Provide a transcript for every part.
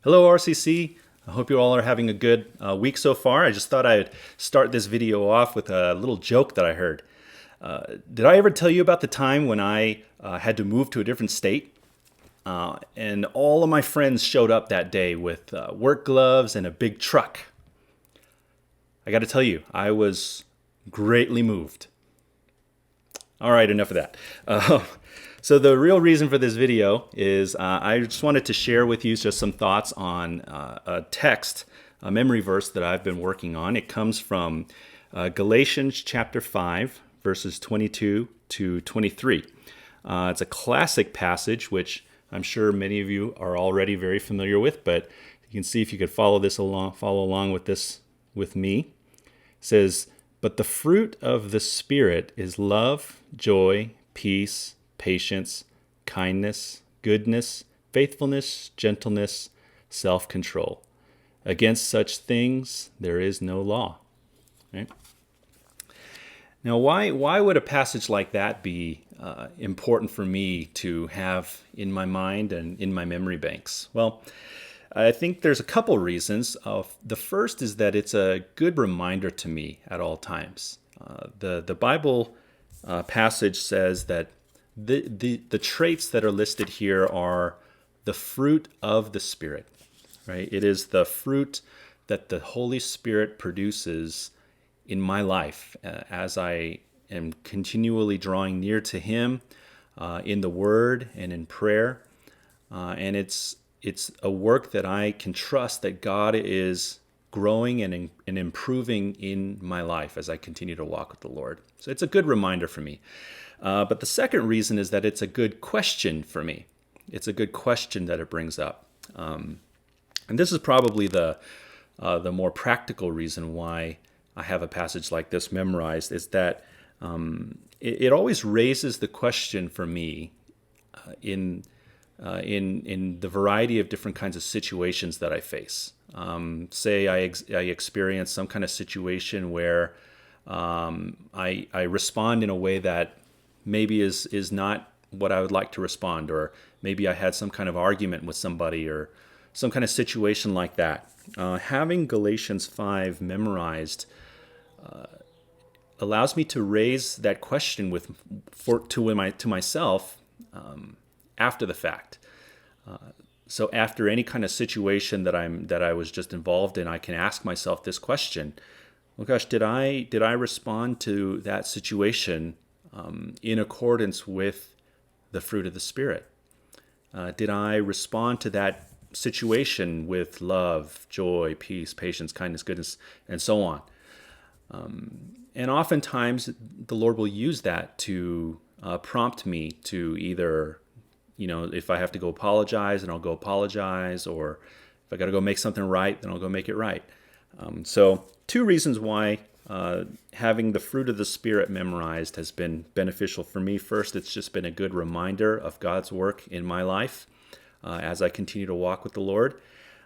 Hello, RCC. I hope you all are having a good week so far. I just thought I'd start this video off with a little joke that I heard. Did I ever tell you about the time when I had to move to a different state? And all of my friends showed up that day with work gloves and a big truck. I got to tell you, I was greatly moved. All right, enough of that. So the real reason for this video is I just wanted to share with you just some thoughts on a text, a memory verse that I've been working on. It comes from Galatians chapter 5, verses 22 to 23. It's a classic passage, which I'm sure many of you are already very familiar with, but you can see if you could follow along with this with me. It says, "But the fruit of the Spirit is love, joy, peace, patience, kindness, goodness, faithfulness, gentleness, self-control. Against such things there is no law." Right? Now, why would a passage like that be important for me to have in my mind and in my memory banks? Well, I think there's a couple reasons. The first is that it's a good reminder to me at all times. The Bible passage says that the traits that are listed here are the fruit of the Spirit, right? It is the fruit that the Holy Spirit produces in my life as I am continually drawing near to Him in the Word and in prayer. And it's a work that I can trust that God is growing and improving in my life as I continue to walk with the Lord. So it's a good reminder for me. But the second reason is that it's a good question for me. It's a good question that it brings up. And this is probably the more practical reason why I have a passage like this memorized, is that it always raises the question for me in the variety of different kinds of situations that I face. Say I experience some kind of situation where I respond in a way that maybe is not what I would like to respond, or maybe I had some kind of argument with somebody or some kind of situation like that. Having Galatians 5 memorized allows me to raise that question to myself after the fact. So after any kind of situation that I was just involved in, I can ask myself this question: well, gosh, did I respond to that situation in accordance with the fruit of the Spirit? Did I respond to that situation with love, joy, peace, patience, kindness, goodness, and so on? And oftentimes the Lord will use that to prompt me to either, if I have to go apologize, then I'll go apologize, or if I got to go make something right, then I'll go make it right. So two reasons why having the fruit of the Spirit memorized has been beneficial for me. First, it's just been a good reminder of God's work in my life as I continue to walk with the Lord.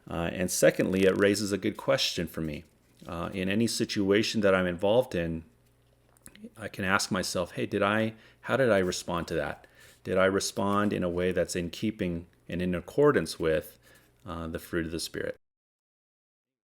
And secondly, it raises a good question for me. In any situation that I'm involved in, I can ask myself, hey, how did I respond to that? Did I respond in a way that's in keeping and in accordance with the fruit of the Spirit?